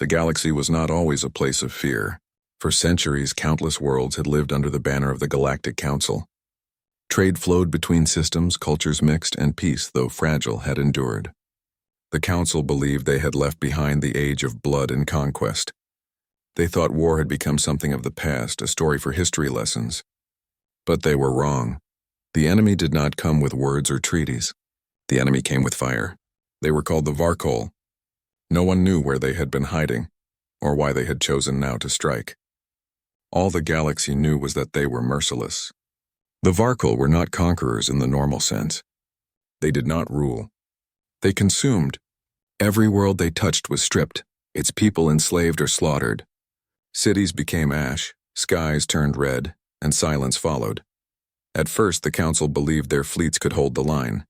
The galaxy was not always a place of fear. For centuries, countless worlds had lived under the banner of the Galactic Council. Trade flowed between systems, cultures mixed, and peace, though fragile, had endured. The Council believed they had left behind the age of blood and conquest. They thought war had become something of the past, a story for history lessons. But they were wrong. The enemy did not come with words or treaties. The enemy came with fire. They were called the Varkol. No one knew where they had been hiding, or why they had chosen now to strike. All the galaxy knew was that they were merciless. The Varkol were not conquerors in the normal sense. They did not rule. They consumed. Every world they touched was stripped, its people enslaved or slaughtered. Cities became ash, skies turned red, and silence followed. At first, the Council believed their fleets could hold the line.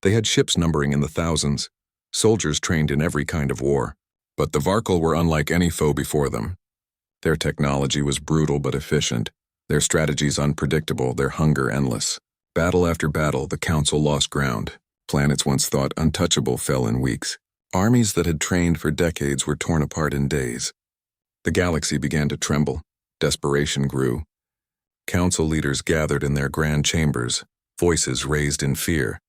They had ships numbering in the thousands, soldiers trained in every kind of war. But the Varkol were unlike any foe before them. Their technology was brutal but efficient, their strategies unpredictable, their hunger endless. Battle after battle, the Council lost ground. Planets once thought untouchable fell in weeks. Armies that had trained for decades were torn apart in days. The galaxy began to tremble. Desperation grew. Council leaders gathered in their grand chambers, voices raised in fear.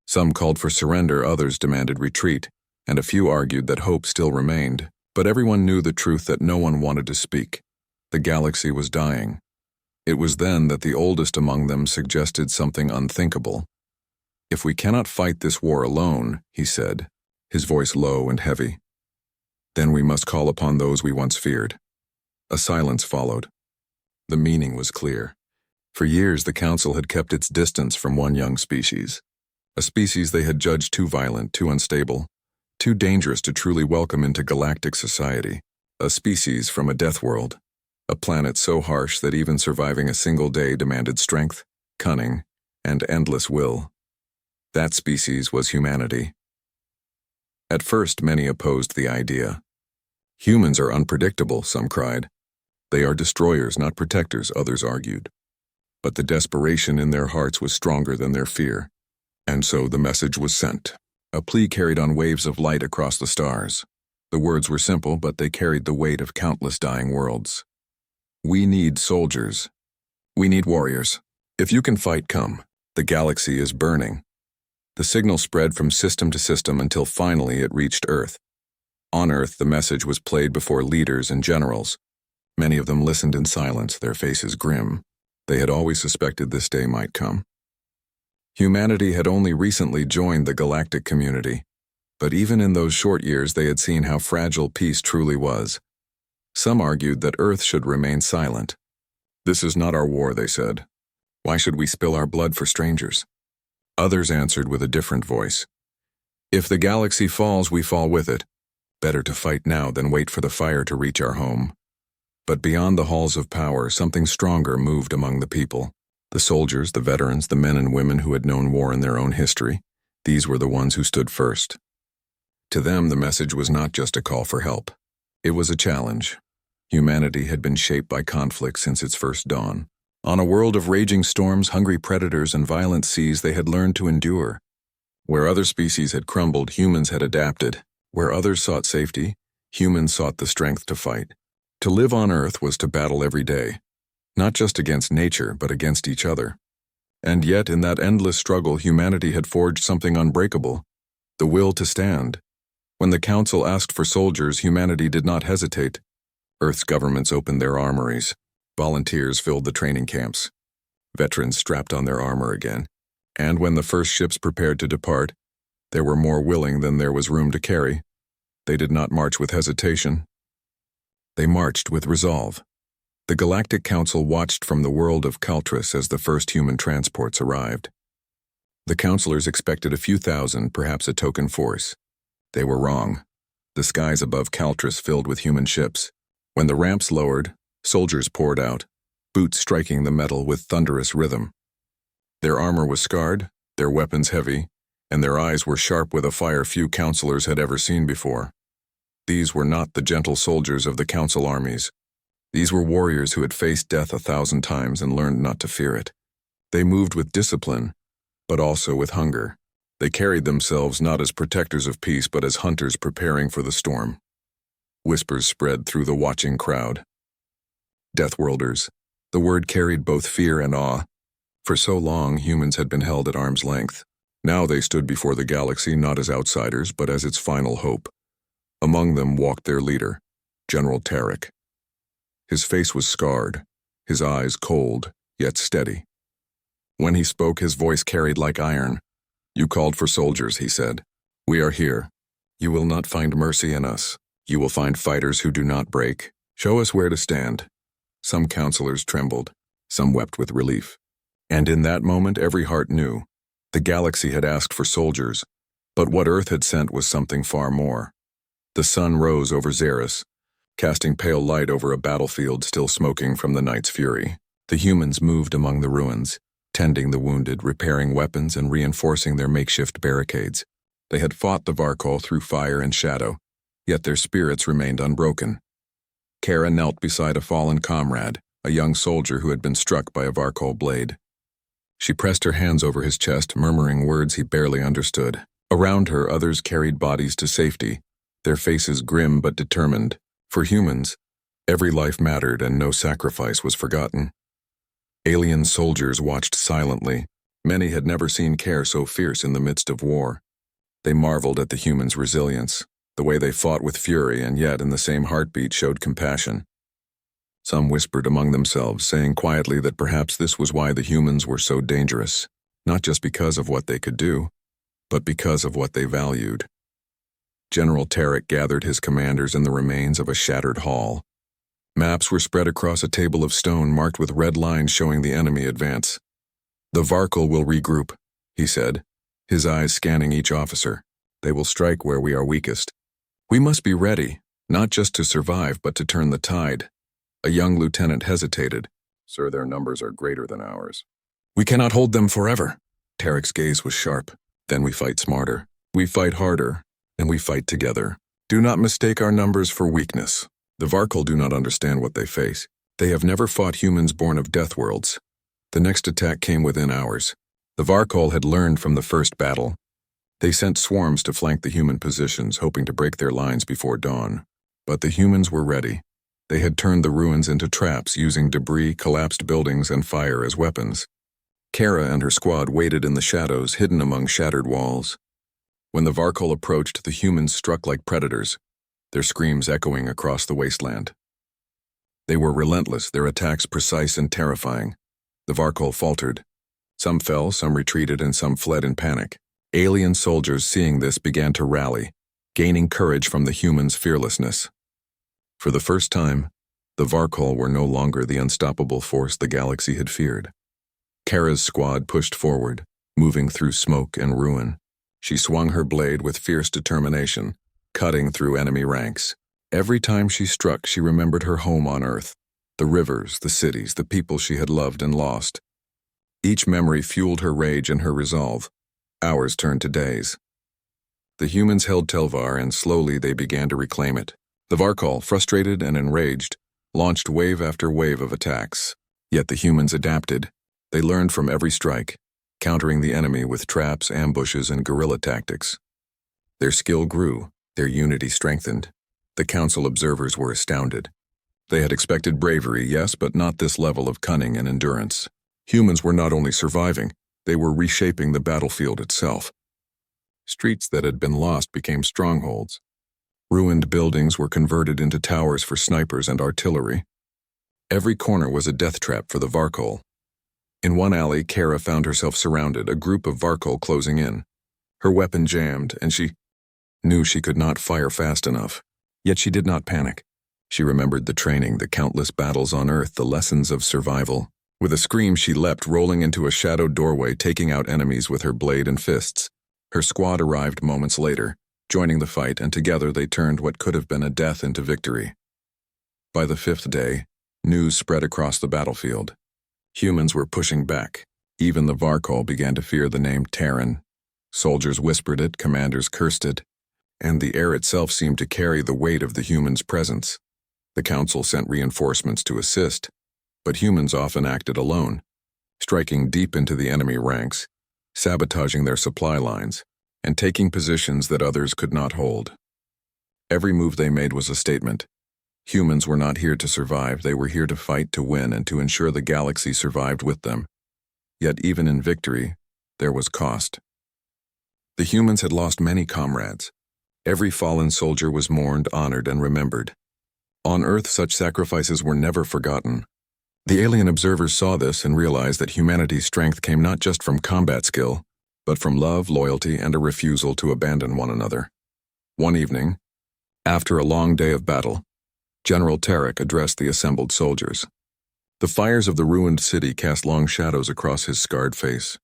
Some called for surrender, others demanded retreat, and a few argued that hope still remained. But everyone knew the truth that no one wanted to speak. The galaxy was dying. It was then that the oldest among them suggested something unthinkable. "If we cannot fight this war alone," he said, his voice low and heavy, "then we must call upon those we once feared." A silence followed. The meaning was clear. For years, the Council had kept its distance from one young species, a species they had judged too violent, too unstable, too dangerous to truly welcome into galactic society, a species from a death world, a planet so harsh that even surviving a single day demanded strength, cunning, and endless will. That species was humanity. At first, many opposed the idea. "Humans are unpredictable," some cried. "They are destroyers, not protectors," others argued. But the desperation in their hearts was stronger than their fear. And so the message was sent, a plea carried on waves of light across the stars. The words were simple, but they carried the weight of countless dying worlds. "We need soldiers. We need warriors. If you can fight, come. The galaxy is burning." The signal spread from system to system until finally it reached Earth. On Earth, the message was played before leaders and generals. Many of them listened in silence, their faces grim. They had always suspected this day might come. Humanity had only recently joined the galactic community, but even in those short years they had seen how fragile peace truly was. Some argued that Earth should remain silent. "This is not our war," they said. "Why should we spill our blood for strangers?" Others answered with a different voice. "If the galaxy falls, we fall with it. Better to fight now than wait for the fire to reach our home." But beyond the halls of power, something stronger moved among the people. The soldiers, the veterans, the men and women who had known war in their own history, these were the ones who stood first. To them, the message was not just a call for help. It was a challenge. Humanity had been shaped by conflict since its first dawn. On a world of raging storms, hungry predators, and violent seas, they had learned to endure. Where other species had crumbled, humans had adapted. Where others sought safety, humans sought the strength to fight. To live on Earth was to battle every day, not just against nature, but against each other. And yet, in that endless struggle, humanity had forged something unbreakable, the will to stand. When the Council asked for soldiers, humanity did not hesitate. Earth's governments opened their armories. Volunteers filled the training camps. Veterans strapped on their armor again. And when the first ships prepared to depart, there were more willing than there was room to carry. They did not march with hesitation. They marched with resolve. The Galactic Council watched from the world of Kaltris as the first human transports arrived. The counselors expected a few thousand, perhaps a token force. They were wrong. The skies above Kaltris filled with human ships. When the ramps lowered, soldiers poured out, boots striking the metal with thunderous rhythm. Their armor was scarred, their weapons heavy, and their eyes were sharp with a fire few counselors had ever seen before. These were not the gentle soldiers of the Council armies. These were warriors who had faced death 1,000 times and learned not to fear it. They moved with discipline, but also with hunger. They carried themselves not as protectors of peace, but as hunters preparing for the storm. Whispers spread through the watching crowd. Deathworlders. The word carried both fear and awe. For so long, humans had been held at arm's length. Now they stood before the galaxy not as outsiders, but as its final hope. Among them walked their leader, General Tarek. His face was scarred, his eyes cold, yet steady. When he spoke, his voice carried like iron. "You called for soldiers," he said. "We are here. You will not find mercy in us. You will find fighters who do not break. Show us where to stand." Some counselors trembled, some wept with relief. And in that moment, every heart knew. The galaxy had asked for soldiers, but what Earth had sent was something far more. The sun rose over Xeris, casting pale light over a battlefield still smoking from the night's fury. The humans moved among the ruins, tending the wounded, repairing weapons, and reinforcing their makeshift barricades. They had fought the Varkol through fire and shadow, yet their spirits remained unbroken. Kara knelt beside a fallen comrade, a young soldier who had been struck by a Varkol blade. She pressed her hands over his chest, murmuring words he barely understood. Around her, others carried bodies to safety, their faces grim but determined. For humans, every life mattered and no sacrifice was forgotten. Alien soldiers watched silently. Many had never seen care so fierce in the midst of war. They marveled at the humans' resilience, the way they fought with fury and yet in the same heartbeat showed compassion. Some whispered among themselves, saying quietly that perhaps this was why the humans were so dangerous, not just because of what they could do, but because of what they valued. General Tarek gathered his commanders in the remains of a shattered hall. Maps were spread across a table of stone marked with red lines showing the enemy advance. "The Varkol will regroup," he said, his eyes scanning each officer. "They will strike where we are weakest. We must be ready, not just to survive, but to turn the tide." A young lieutenant hesitated. "Sir, their numbers are greater than ours." "We cannot hold them forever." Tarek's gaze was sharp. "Then we fight smarter. We fight harder, and we fight together. Do not mistake our numbers for weakness. The Varkol do not understand what they face. They have never fought humans born of Deathworlds." The next attack came within hours. The Varkol had learned from the first battle. They sent swarms to flank the human positions, hoping to break their lines before dawn. But the humans were ready. They had turned the ruins into traps, using debris, collapsed buildings, and fire as weapons. Kara and her squad waited in the shadows, hidden among shattered walls. When the Varkol approached, the humans struck like predators, their screams echoing across the wasteland. They were relentless, their attacks precise and terrifying. The Varkol faltered. Some fell, some retreated, and some fled in panic. Alien soldiers, seeing this, began to rally, gaining courage from the humans' fearlessness. For the first time, the Varkol were no longer the unstoppable force the galaxy had feared. Kara's squad pushed forward, moving through smoke and ruin. She swung her blade with fierce determination, cutting through enemy ranks. Every time she struck, she remembered her home on Earth, the rivers, the cities, the people she had loved and lost. Each memory fueled her rage and her resolve. Hours turned to days. The humans held Telvar, and slowly they began to reclaim it. The Varkol, frustrated and enraged, launched wave after wave of attacks. Yet the humans adapted. They learned from every strike, countering the enemy with traps, ambushes, and guerrilla tactics. Their skill grew, their unity strengthened. The council observers were astounded. They had expected bravery, yes, but not this level of cunning and endurance. Humans were not only surviving, they were reshaping the battlefield itself. Streets that had been lost became strongholds. Ruined buildings were converted into towers for snipers and artillery. Every corner was a death trap for the Varkol. In one alley, Kara found herself surrounded, a group of Varkol closing in. Her weapon jammed, and she knew she could not fire fast enough. Yet she did not panic. She remembered the training, the countless battles on Earth, the lessons of survival. With a scream, she leapt, rolling into a shadowed doorway, taking out enemies with her blade and fists. Her squad arrived moments later, joining the fight, and together they turned what could have been a death into victory. By the fifth day, news spread across the battlefield. Humans were pushing back. Even the Varkol began to fear the name Terran. Soldiers whispered it, commanders cursed it, and the air itself seemed to carry the weight of the humans' presence. The council sent reinforcements to assist, but humans often acted alone, striking deep into the enemy ranks, sabotaging their supply lines, and taking positions that others could not hold. Every move they made was a statement. Humans were not here to survive, they were here to fight, to win, and to ensure the galaxy survived with them. Yet even in victory, there was cost. The humans had lost many comrades. Every fallen soldier was mourned, honored, and remembered. On Earth, such sacrifices were never forgotten. The alien observers saw this and realized that humanity's strength came not just from combat skill, but from love, loyalty, and a refusal to abandon one another. One evening, after a long day of battle, General Tarek addressed the assembled soldiers. The fires of the ruined city cast long shadows across his scarred face.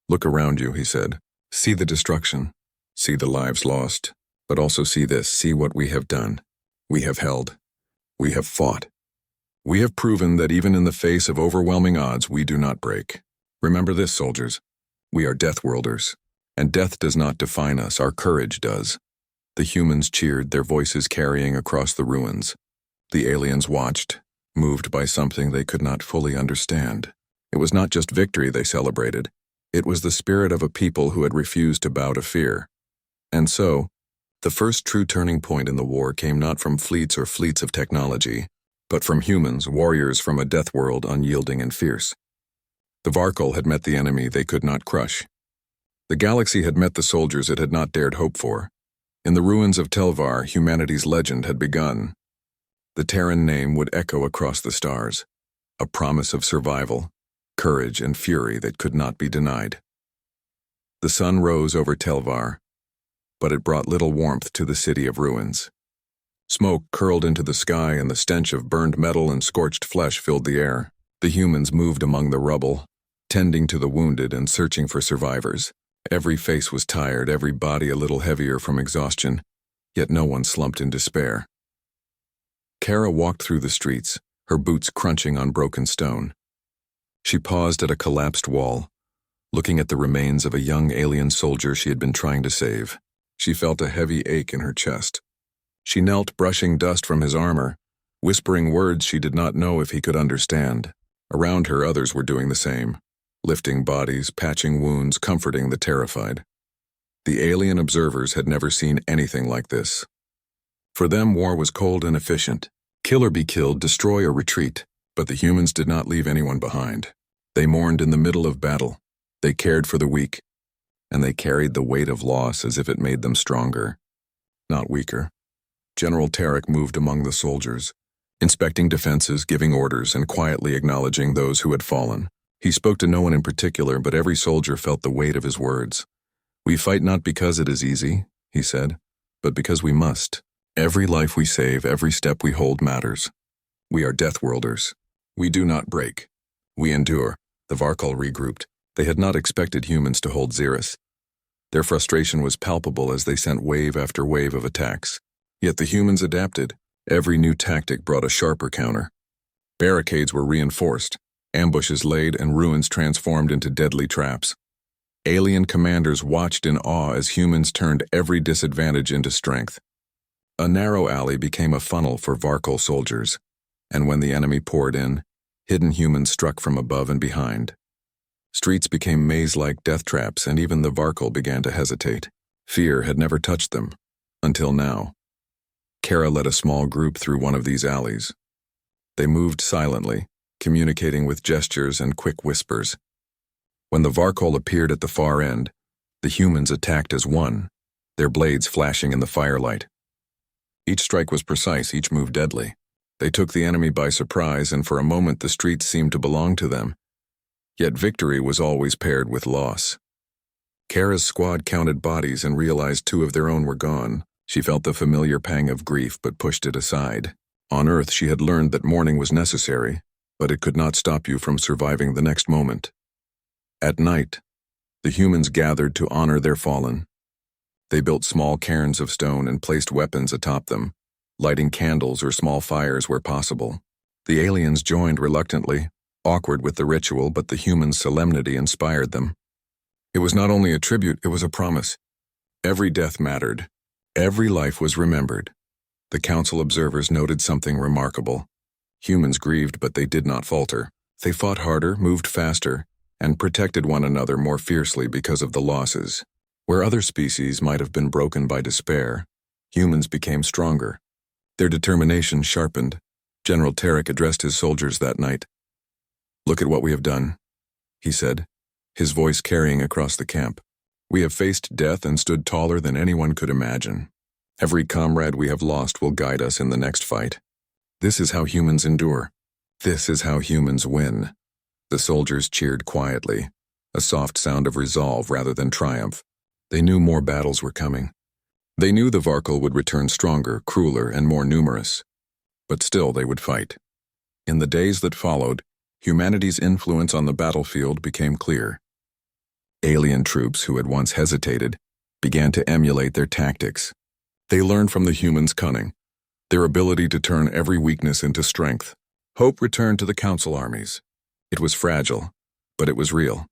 "Look around you," he said. "See the destruction. See the lives lost. But also see this. See what we have done. We have held. We have fought. We have proven that even in the face of overwhelming odds, we do not break. Remember this, soldiers. We are Deathworlders, and death does not define us, our courage does." The humans cheered, their voices carrying across the ruins. The aliens watched, moved by something they could not fully understand. It was not just victory they celebrated. It was the spirit of a people who had refused to bow to fear. And so, the first true turning point in the war came not from fleets or fleets of technology, but from humans, warriors from a death world unyielding and fierce. The Varkol had met the enemy they could not crush. The galaxy had met the soldiers it had not dared hope for. In the ruins of Telvar, humanity's legend had begun. The Terran name would echo across the stars, a promise of survival, courage, and fury that could not be denied. The sun rose over Telvar, but it brought little warmth to the city of ruins. Smoke curled into the sky, and the stench of burned metal and scorched flesh filled the air. The humans moved among the rubble, tending to the wounded and searching for survivors. Every face was tired, every body a little heavier from exhaustion, yet no one slumped in despair. Kara walked through the streets, her boots crunching on broken stone. She paused at a collapsed wall, looking at the remains of a young alien soldier she had been trying to save. She felt a heavy ache in her chest. She knelt, brushing dust from his armor, whispering words she did not know if he could understand. Around her, others were doing the same, lifting bodies, patching wounds, comforting the terrified. The alien observers had never seen anything like this. For them, war was cold and efficient. Kill or be killed, destroy or retreat. But the humans did not leave anyone behind. They mourned in the middle of battle. They cared for the weak, and they carried the weight of loss as if it made them stronger, not weaker. General Tarek moved among the soldiers, inspecting defenses, giving orders, and quietly acknowledging those who had fallen. He spoke to no one in particular, but every soldier felt the weight of his words. "We fight not because it is easy," he said, "but because we must. Every life we save, every step we hold matters. We are Deathworlders. We do not break. We endure." The Varkol regrouped. They had not expected humans to hold Xeris. Their frustration was palpable as they sent wave after wave of attacks. Yet the humans adapted. Every new tactic brought a sharper counter. Barricades were reinforced, ambushes laid, and ruins transformed into deadly traps. Alien commanders watched in awe as humans turned every disadvantage into strength. A narrow alley became a funnel for Varkol soldiers, and when the enemy poured in, hidden humans struck from above and behind. Streets became maze-like death traps, and even the Varkol began to hesitate. Fear had never touched them, until now. Kara led a small group through one of these alleys. They moved silently, communicating with gestures and quick whispers. When the Varkol appeared at the far end, the humans attacked as one, their blades flashing in the firelight. Each strike was precise, each move deadly. They took the enemy by surprise, and for a moment the streets seemed to belong to them. Yet victory was always paired with loss. Kara's squad counted bodies and realized 2 of their own were gone. She felt the familiar pang of grief but pushed it aside. On Earth, she had learned that mourning was necessary, but it could not stop you from surviving the next moment. At night, the humans gathered to honor their fallen. They built small cairns of stone and placed weapons atop them, lighting candles or small fires where possible. The aliens joined reluctantly, awkward with the ritual, but the humans' solemnity inspired them. It was not only a tribute, it was a promise. Every death mattered. Every life was remembered. The council observers noted something remarkable. Humans grieved, but they did not falter. They fought harder, moved faster, and protected one another more fiercely because of the losses. Where other species might have been broken by despair, Humans became stronger. Their determination sharpened. General Tarek addressed his soldiers that night. "Look at what we have done," he said, his voice carrying across the camp. "We have faced death and stood taller than anyone could imagine. Every comrade we have lost will guide us in the next fight. This is how humans endure. This is how humans win." The soldiers cheered quietly, a soft sound of resolve rather than triumph. They knew more battles were coming. They knew the Varkal would return stronger, crueler, and more numerous. But still they would fight. In the days that followed, humanity's influence on the battlefield became clear. Alien troops who had once hesitated began to emulate their tactics. They learned from the humans' cunning, their ability to turn every weakness into strength. Hope returned to the Council armies. It was fragile, but it was real.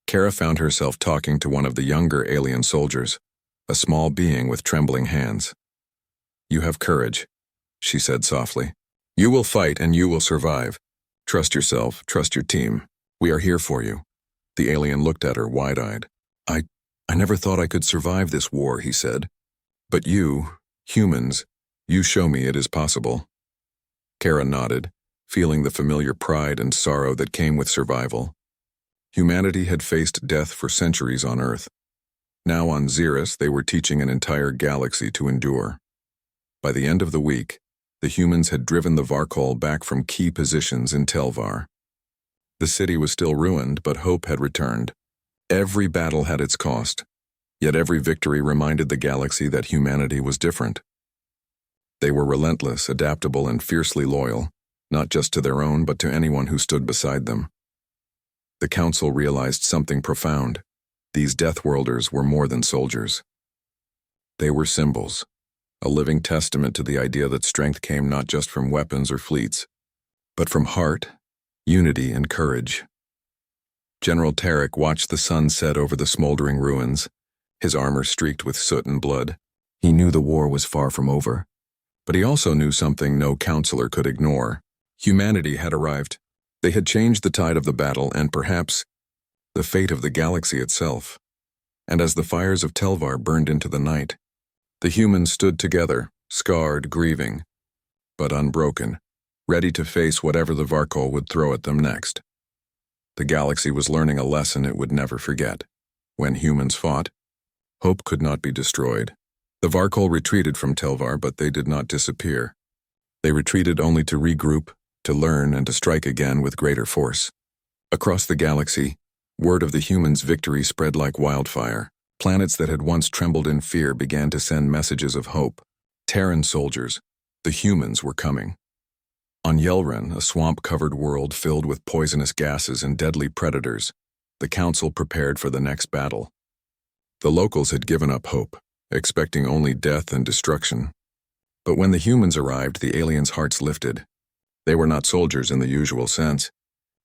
Kara found herself talking to one of the younger alien soldiers, a small being with trembling hands. "You have courage," she said softly. "You will fight and you will survive. Trust yourself, trust your team. We are here for you." The alien looked at her wide-eyed. I never thought I could survive this war," he said. "But you, humans, you show me it is possible." Kara nodded, feeling the familiar pride and sorrow that came with survival. Humanity had faced death for centuries on Earth. Now on Xeris, they were teaching an entire galaxy to endure. By the end of the week, the humans had driven the Varkal back from key positions in Telvar. The city was still ruined, but hope had returned. Every battle had its cost, yet every victory reminded the galaxy that humanity was different. They were relentless, adaptable, and fiercely loyal, not just to their own but to anyone who stood beside them. The Council realized something profound. These Deathworlders were more than soldiers. They were symbols, a living testament to the idea that strength came not just from weapons or fleets, but from heart, unity, and courage. General Tarek watched the sun set over the smoldering ruins, his armor streaked with soot and blood. He knew the war was far from over, but he also knew something no counselor could ignore. Humanity had arrived. They had changed the tide of the battle and perhaps the fate of the galaxy itself. And as the fires of Telvar burned into the night, the humans stood together, scarred, grieving, but unbroken, ready to face whatever the Varkal would throw at them next. The galaxy was learning a lesson it would never forget. When humans fought, hope could not be destroyed. The Varkal retreated from Telvar, but they did not disappear. They retreated only to regroup, to learn, and to strike again with greater force. Across the galaxy, word of the humans' victory spread like wildfire. Planets that had once trembled in fear began to send messages of hope. Terran soldiers, the humans, were coming. On Yelren, a swamp-covered world filled with poisonous gases and deadly predators, the Council prepared for the next battle. The locals had given up hope, expecting only death and destruction. But when the humans arrived, the aliens' hearts lifted. They were not soldiers in the usual sense.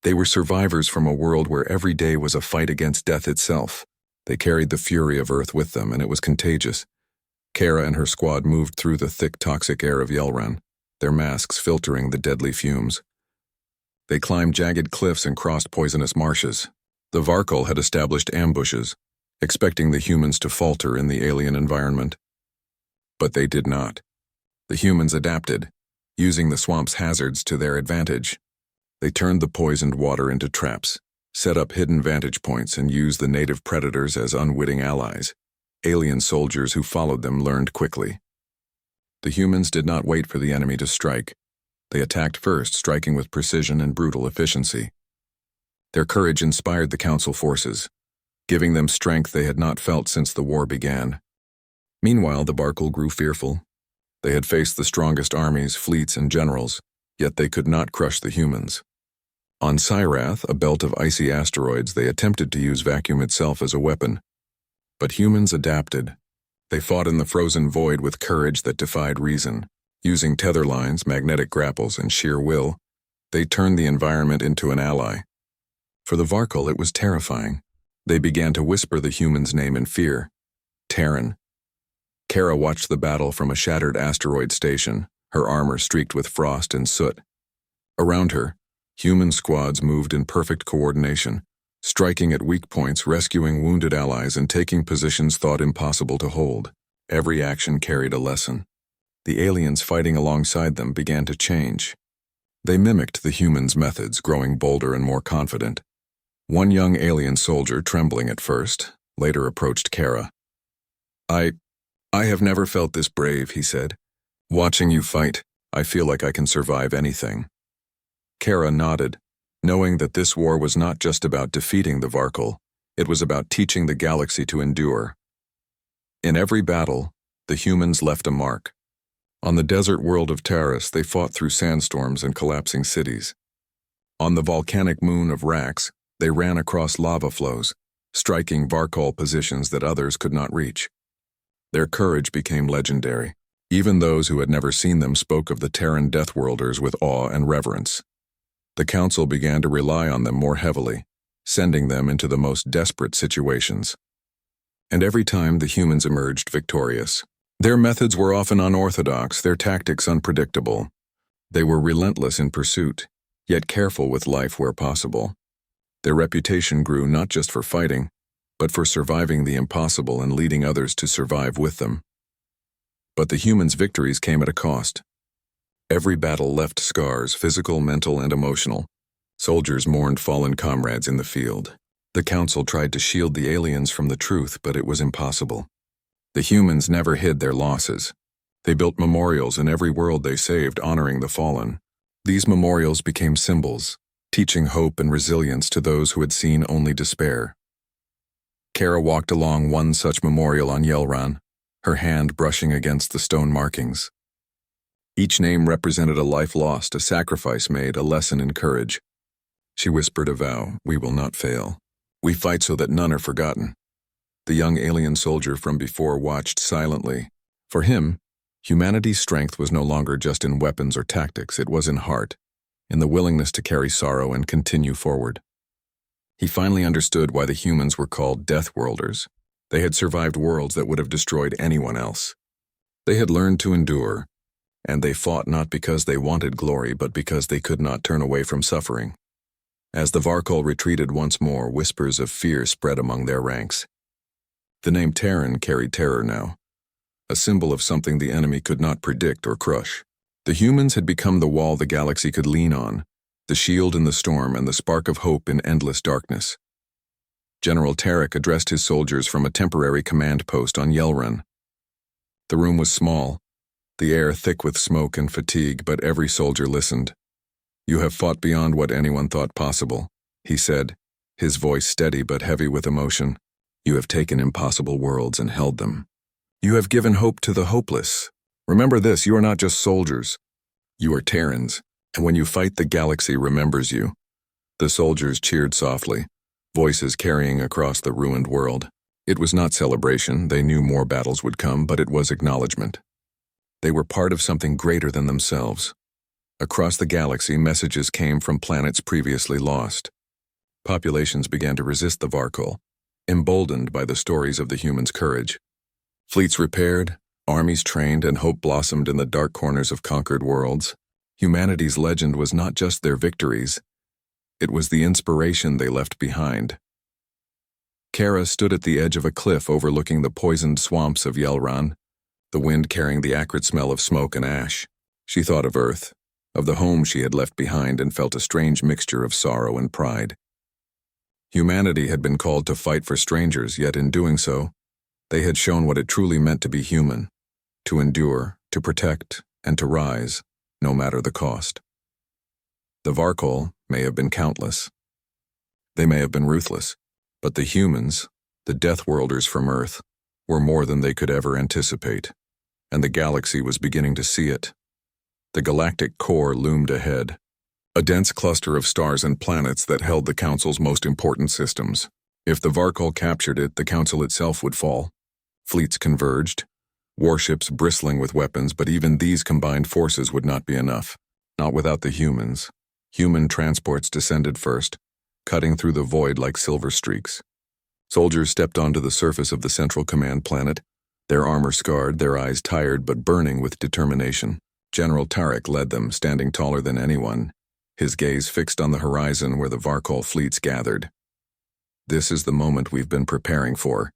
They were survivors from a world where every day was a fight against death itself. They carried the fury of Earth with them, and it was contagious. Kara and her squad moved through the thick, toxic air of Yelren, their masks filtering the deadly fumes. They climbed jagged cliffs and crossed poisonous marshes. The Varkal had established ambushes, expecting the humans to falter in the alien environment. But they did not. The humans adapted, using the swamp's hazards to their advantage. They turned the poisoned water into traps, set up hidden vantage points, and used the native predators as unwitting allies. Alien soldiers who followed them learned quickly. The humans did not wait for the enemy to strike. They attacked first, striking with precision and brutal efficiency. Their courage inspired the Council forces, giving them strength they had not felt since the war began. Meanwhile, the Varkal grew fearful. They had faced the strongest armies, fleets, and generals, yet they could not crush the humans. On Cyrath, a belt of icy asteroids, they attempted to use vacuum itself as a weapon. But humans adapted. They fought in the frozen void with courage that defied reason. Using tether lines, magnetic grapples, and sheer will, they turned the environment into an ally. For the Varkal, it was terrifying. They began to whisper the human's name in fear. Terran. Kara watched the battle from a shattered asteroid station, her armor streaked with frost and soot. Around her, human squads moved in perfect coordination, striking at weak points, rescuing wounded allies, and taking positions thought impossible to hold. Every action carried a lesson. The aliens fighting alongside them began to change. They mimicked the humans' methods, growing bolder and more confident. One young alien soldier, trembling at first, later approached Kara. I have never felt this brave, he said. Watching you fight, I feel like I can survive anything. Kara nodded, knowing that this war was not just about defeating the Varkal, it was about teaching the galaxy to endure. In every battle, the humans left a mark. On the desert world of Taris, they fought through sandstorms and collapsing cities. On the volcanic moon of Rax, they ran across lava flows, striking Varkal positions that others could not reach. Their courage became legendary. Even those who had never seen them spoke of the Terran Deathworlders with awe and reverence. The Council began to rely on them more heavily, sending them into the most desperate situations. And every time the humans emerged victorious. Their methods were often unorthodox, their tactics unpredictable. They were relentless in pursuit, yet careful with life where possible. Their reputation grew not just for fighting, but for surviving the impossible and leading others to survive with them. But the humans' victories came at a cost. Every battle left scars, physical, mental, and emotional. Soldiers mourned fallen comrades in the field. The Council tried to shield the aliens from the truth, but it was impossible. The humans never hid their losses. They built memorials in every world they saved, honoring the fallen. These memorials became symbols, teaching hope and resilience to those who had seen only despair. Kara walked along one such memorial on Yelran, her hand brushing against the stone markings. Each name represented a life lost, a sacrifice made, a lesson in courage. She whispered a vow, "We will not fail. We fight so that none are forgotten." The young alien soldier from before watched silently. For him, humanity's strength was no longer just in weapons or tactics, it was in heart, in the willingness to carry sorrow and continue forward. He finally understood why the humans were called Deathworlders. They had survived worlds that would have destroyed anyone else. They had learned to endure, and they fought not because they wanted glory, but because they could not turn away from suffering. As the Varkal retreated once more, whispers of fear spread among their ranks. The name Terran carried terror now, a symbol of something the enemy could not predict or crush. The humans had become the wall the galaxy could lean on, the shield in the storm and the spark of hope in endless darkness. General Tarek addressed his soldiers from a temporary command post on Yelran. The room was small, the air thick with smoke and fatigue, but every soldier listened. "You have fought beyond what anyone thought possible," he said, his voice steady but heavy with emotion. "You have taken impossible worlds and held them. You have given hope to the hopeless. Remember this, you are not just soldiers. You are Terrans, and when you fight, the galaxy remembers you." The soldiers cheered softly, voices carrying across the ruined world. It was not celebration, they knew more battles would come, but it was acknowledgement. They were part of something greater than themselves. Across the galaxy, messages came from planets previously lost. Populations began to resist the Varkal, emboldened by the stories of the humans' courage. Fleets repaired, armies trained, and hope blossomed in the dark corners of conquered worlds. Humanity's legend was not just their victories, it was the inspiration they left behind. Kara stood at the edge of a cliff overlooking the poisoned swamps of Yelran, the wind carrying the acrid smell of smoke and ash. She thought of Earth, of the home she had left behind, and felt a strange mixture of sorrow and pride. Humanity had been called to fight for strangers, yet in doing so, they had shown what it truly meant to be human, to endure, to protect, and to rise, no matter the cost. The Varkal may have been countless. They may have been ruthless, but the humans, the Deathworlders from Earth, were more than they could ever anticipate, and the galaxy was beginning to see it. The galactic core loomed ahead, a dense cluster of stars and planets that held the Council's most important systems. If the Varkal captured it, the Council itself would fall. Fleets converged, warships bristling with weapons, but even these combined forces would not be enough. Not without the humans. Human transports descended first, cutting through the void like silver streaks. Soldiers stepped onto the surface of the central command planet, their armor scarred, their eyes tired but burning with determination. General Tarek led them, standing taller than anyone, his gaze fixed on the horizon where the Varkal fleets gathered. "This is the moment we've been preparing for,"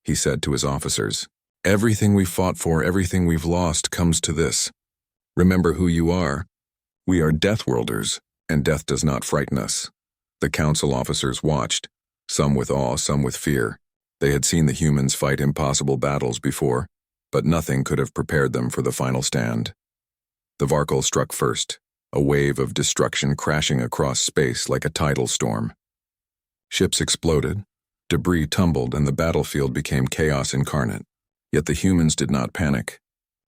he said to his officers. Everything we fought for, everything we've lost comes to this. Remember who you are. We are Deathworlders, and death does not frighten us. The council officers watched, some with awe, some with fear. They had seen the humans fight impossible battles before, but nothing could have prepared them for the final stand. The Varkol struck first, a wave of destruction crashing across space like a tidal storm. Ships exploded, debris tumbled, and the battlefield became chaos incarnate. Yet the humans did not panic.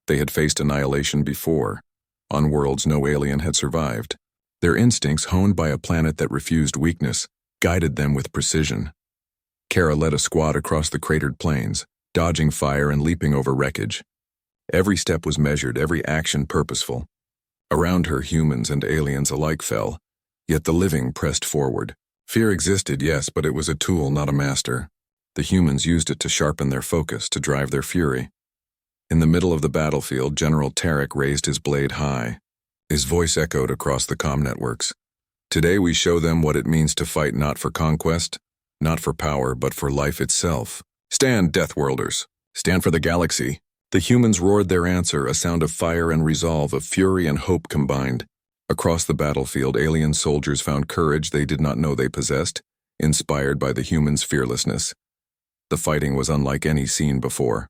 They had faced annihilation before. On worlds no alien had survived. Their instincts, honed by a planet that refused weakness, guided them with precision. Kara led a squad across the cratered plains, dodging fire and leaping over wreckage. Every step was measured, every action purposeful. Around her, humans and aliens alike fell, yet the living pressed forward. Fear existed, yes, but it was a tool, not a master. The humans used it to sharpen their focus, to drive their fury. In the middle of the battlefield, General Tarek raised his blade high. His voice echoed across the comm networks. Today we show them what it means to fight not for conquest, not for power, but for life itself. Stand, Deathworlders. Stand for the galaxy. The humans roared their answer, a sound of fire and resolve, of fury and hope combined. Across the battlefield, alien soldiers found courage they did not know they possessed, inspired by the humans' fearlessness. The fighting was unlike any seen before.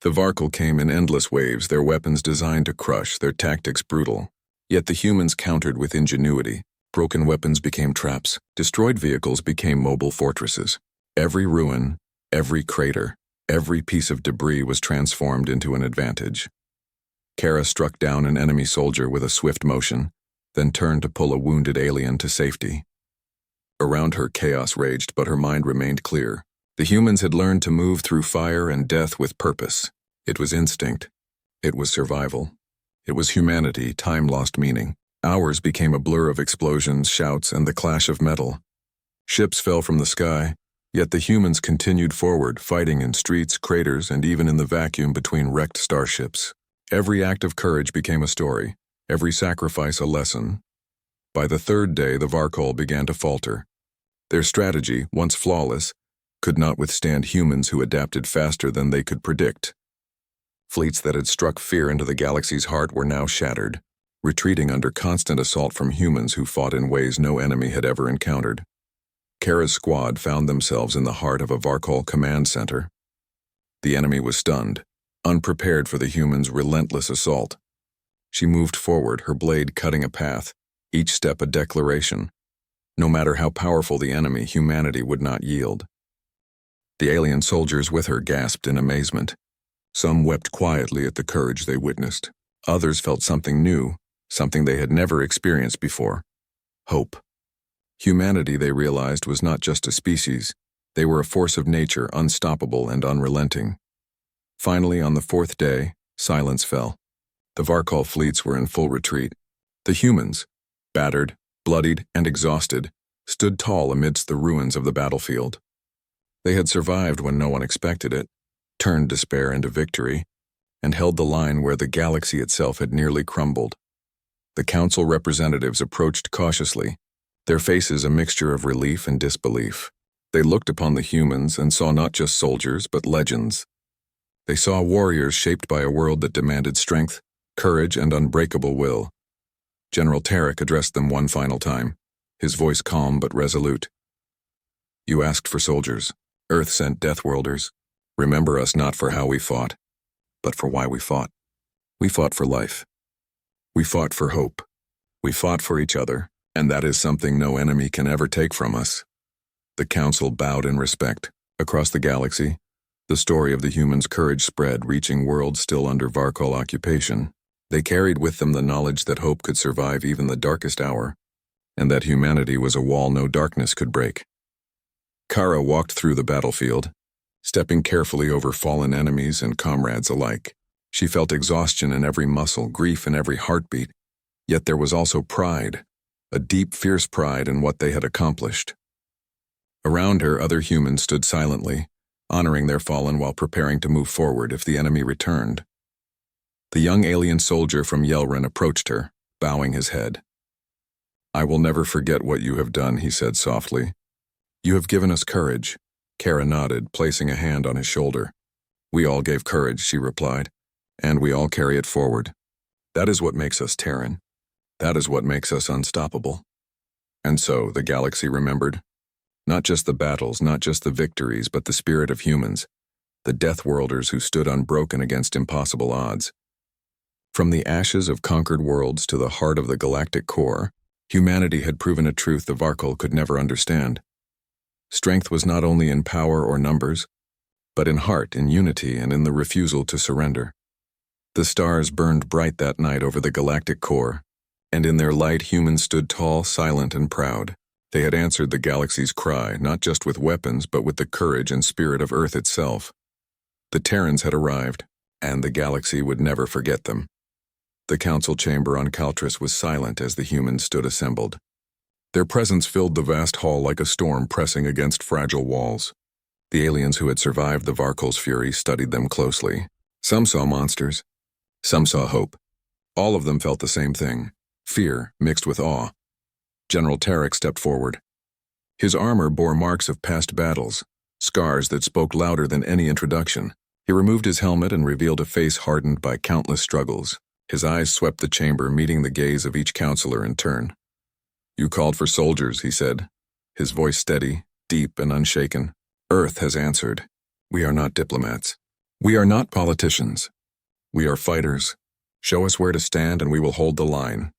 The Varkol came in endless waves, their weapons designed to crush, their tactics brutal. Yet the humans countered with ingenuity. Broken weapons became traps, destroyed vehicles became mobile fortresses. Every ruin, every crater, every piece of debris was transformed into an advantage. Kara struck down an enemy soldier with a swift motion, then turned to pull a wounded alien to safety. Around her, chaos raged, but her mind remained clear. The humans had learned to move through fire and death with purpose. It was instinct. It was survival. It was humanity, time lost meaning. Hours became a blur of explosions, shouts, and the clash of metal. Ships fell from the sky, yet the humans continued forward, fighting in streets, craters, and even in the vacuum between wrecked starships. Every act of courage became a story, every sacrifice a lesson. By the third day, the Varkol began to falter. Their strategy, once flawless, could not withstand humans who adapted faster than they could predict. Fleets that had struck fear into the galaxy's heart were now shattered, retreating under constant assault from humans who fought in ways no enemy had ever encountered. Kara's squad found themselves in the heart of a Varkol command center. The enemy was stunned, unprepared for the humans' relentless assault. She moved forward, her blade cutting a path, each step a declaration. No matter how powerful the enemy, humanity would not yield. The alien soldiers with her gasped in amazement. Some wept quietly at the courage they witnessed. Others felt something new, something they had never experienced before. Hope. Humanity, they realized, was not just a species. They were a force of nature, unstoppable and unrelenting. Finally, on the fourth day, silence fell. The Varkol fleets were in full retreat. The humans, battered, bloodied, and exhausted, stood tall amidst the ruins of the battlefield. They had survived when no one expected it, turned despair into victory, and held the line where the galaxy itself had nearly crumbled. The council representatives approached cautiously, their faces a mixture of relief and disbelief. They looked upon the humans and saw not just soldiers, but legends. They saw warriors shaped by a world that demanded strength, courage, and unbreakable will. General Tarek addressed them one final time, his voice calm but resolute. You asked for soldiers. Earth sent Deathworlders. Remember us not for how we fought, but for why we fought. We fought for life. We fought for hope. We fought for each other, and that is something no enemy can ever take from us. The council bowed in respect. Across the galaxy, the story of the humans' courage spread, reaching worlds still under Varkol occupation. They carried with them the knowledge that hope could survive even the darkest hour, and that humanity was a wall no darkness could break. Kara walked through the battlefield, stepping carefully over fallen enemies and comrades alike. She felt exhaustion in every muscle, grief in every heartbeat, yet there was also pride, a deep, fierce pride in what they had accomplished. Around her, other humans stood silently, honoring their fallen while preparing to move forward if the enemy returned. The young alien soldier from Yelrin approached her, bowing his head. I will never forget what you have done, he said softly. You have given us courage. Kara nodded, placing a hand on his shoulder. We all gave courage, she replied, and we all carry it forward. That is what makes us Terran. That is what makes us unstoppable. And so, the galaxy remembered. Not just the battles, not just the victories, but the spirit of humans, the Deathworlders who stood unbroken against impossible odds. From the ashes of conquered worlds to the heart of the galactic core, humanity had proven a truth the Varkol could never understand. Strength was not only in power or numbers, but in heart, in unity, and in the refusal to surrender. The stars burned bright that night over the galactic core, and in their light humans stood tall, silent, and proud. They had answered the galaxy's cry, not just with weapons, but with the courage and spirit of Earth itself. The Terrans had arrived, and the galaxy would never forget them. The council chamber on Caltris was silent as the humans stood assembled. Their presence filled the vast hall like a storm pressing against fragile walls. The aliens who had survived the Varkol's fury studied them closely. Some saw monsters. Some saw hope. All of them felt the same thing, fear mixed with awe. General Tarek stepped forward. His armor bore marks of past battles, scars that spoke louder than any introduction. He removed his helmet and revealed a face hardened by countless struggles. His eyes swept the chamber, meeting the gaze of each counselor in turn. "You called for soldiers," he said, his voice steady, deep, and unshaken. "Earth has answered. We are not diplomats. We are not politicians. We are fighters. Show us where to stand and we will hold the line."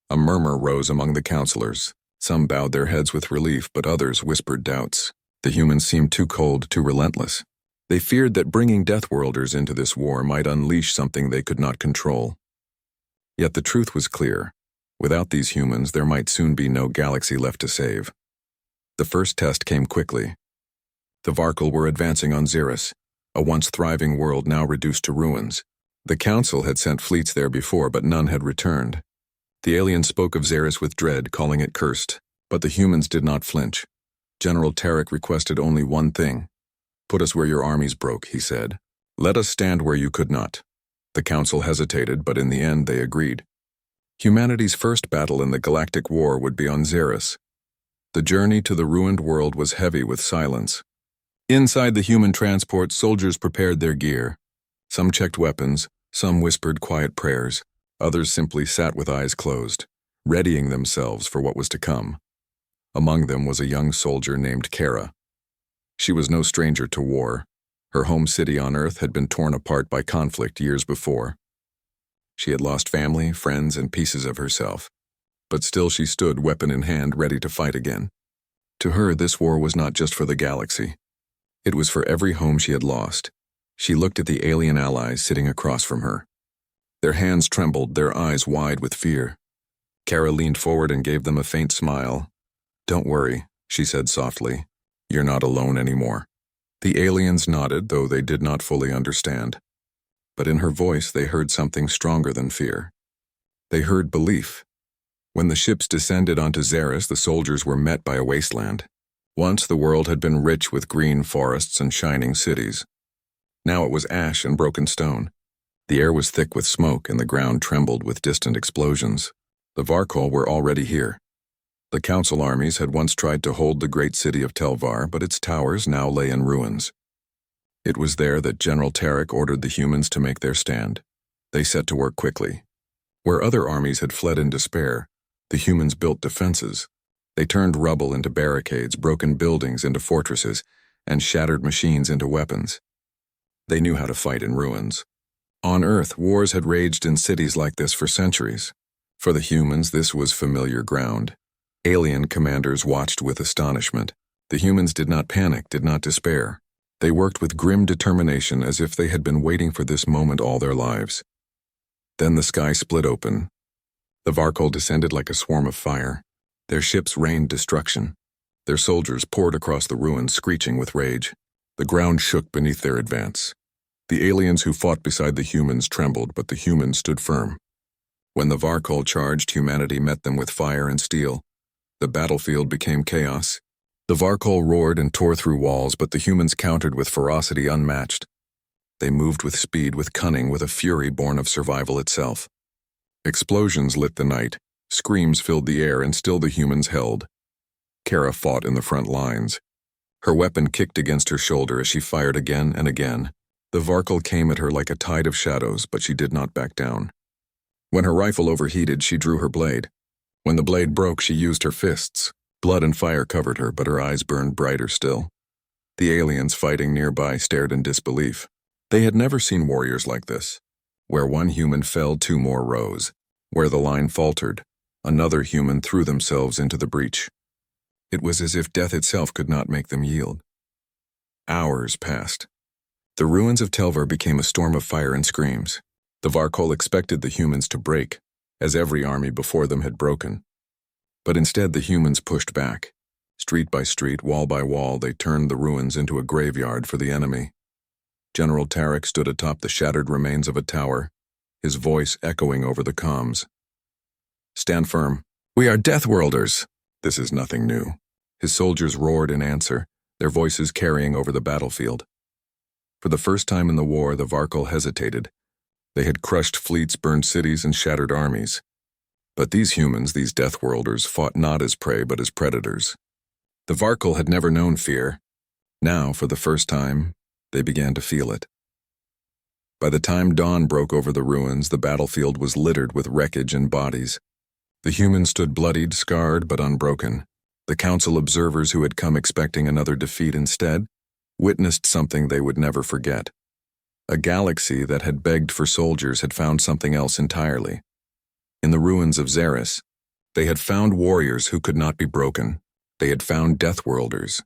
A murmur rose among the counselors. Some bowed their heads with relief, but others whispered doubts. The humans seemed too cold, too relentless. They feared that bringing Deathworlders into this war might unleash something they could not control. Yet the truth was clear. Without these humans, there might soon be no galaxy left to save. The first test came quickly. The Varkol were advancing on Xeris, a once thriving world now reduced to ruins. The Council had sent fleets there before, but none had returned. The aliens spoke of Xeris with dread, calling it cursed, but the humans did not flinch. General Tarek requested only one thing. "Put us where your armies broke," he said. "Let us stand where you could not." The Council hesitated, but in the end they agreed. Humanity's first battle in the Galactic War would be on Xeris. The journey to the ruined world was heavy with silence. Inside the human transport, soldiers prepared their gear. Some checked weapons, some whispered quiet prayers, others simply sat with eyes closed, readying themselves for what was to come. Among them was a young soldier named Kara. She was no stranger to war. Her home city on Earth had been torn apart by conflict years before. She had lost family, friends, and pieces of herself. But still she stood, weapon in hand, ready to fight again. To her, this war was not just for the galaxy. It was for every home she had lost. She looked at the alien allies sitting across from her. Their hands trembled, their eyes wide with fear. Kara leaned forward and gave them a faint smile. "Don't worry," she said softly. "You're not alone anymore." The aliens nodded, though they did not fully understand. But in her voice they heard something stronger than fear. They heard belief. When the ships descended onto Xeris, the soldiers were met by a wasteland. Once the world had been rich with green forests and shining cities. Now it was ash and broken stone. The air was thick with smoke and the ground trembled with distant explosions. The Varkol were already here. The Council armies had once tried to hold the great city of Telvar, but its towers now lay in ruins. It was there that General Tarek ordered the humans to make their stand. They set to work quickly. Where other armies had fled in despair, the humans built defenses. They turned rubble into barricades, broken buildings into fortresses, and shattered machines into weapons. They knew how to fight in ruins. On Earth, wars had raged in cities like this for centuries. For the humans, this was familiar ground. Alien commanders watched with astonishment. The humans did not panic, did not despair. They worked with grim determination as if they had been waiting for this moment all their lives. Then the sky split open. The Varkol descended like a swarm of fire. Their ships rained destruction. Their soldiers poured across the ruins, screeching with rage. The ground shook beneath their advance. The aliens who fought beside the humans trembled, but the humans stood firm. When the Varkol charged, humanity met them with fire and steel. The battlefield became chaos. The Varkol roared and tore through walls, but the humans countered with ferocity unmatched. They moved with speed, with cunning, with a fury born of survival itself. Explosions lit the night. Screams filled the air, and still the humans held. Kara fought in the front lines. Her weapon kicked against her shoulder as she fired again and again. The Varkal came at her like a tide of shadows, but she did not back down. When her rifle overheated, she drew her blade. When the blade broke, she used her fists. Blood and fire covered her, but her eyes burned brighter still. The aliens fighting nearby stared in disbelief. They had never seen warriors like this. Where one human fell, two more rose. Where the line faltered, another human threw themselves into the breach. It was as if death itself could not make them yield. Hours passed. The ruins of Telvar became a storm of fire and screams. The Varkal expected the humans to break, as every army before them had broken. But instead the humans pushed back. Street by street, wall by wall, they turned the ruins into a graveyard for the enemy. General Tarek stood atop the shattered remains of a tower, his voice echoing over the comms. "Stand firm. We are Deathworlders." This is nothing new. His soldiers roared in answer, their voices carrying over the battlefield. For the first time in the war, the Varkal hesitated. They had crushed fleets, burned cities, and shattered armies. But these humans, these Deathworlders, fought not as prey but as predators. The Varkal had never known fear. Now, for the first time, they began to feel it. By the time dawn broke over the ruins, the battlefield was littered with wreckage and bodies. The humans stood bloodied, scarred, but unbroken. The council observers who had come expecting another defeat instead witnessed something they would never forget. A galaxy that had begged for soldiers had found something else entirely. In the ruins of Xeris, they had found warriors who could not be broken. They had found Deathworlders,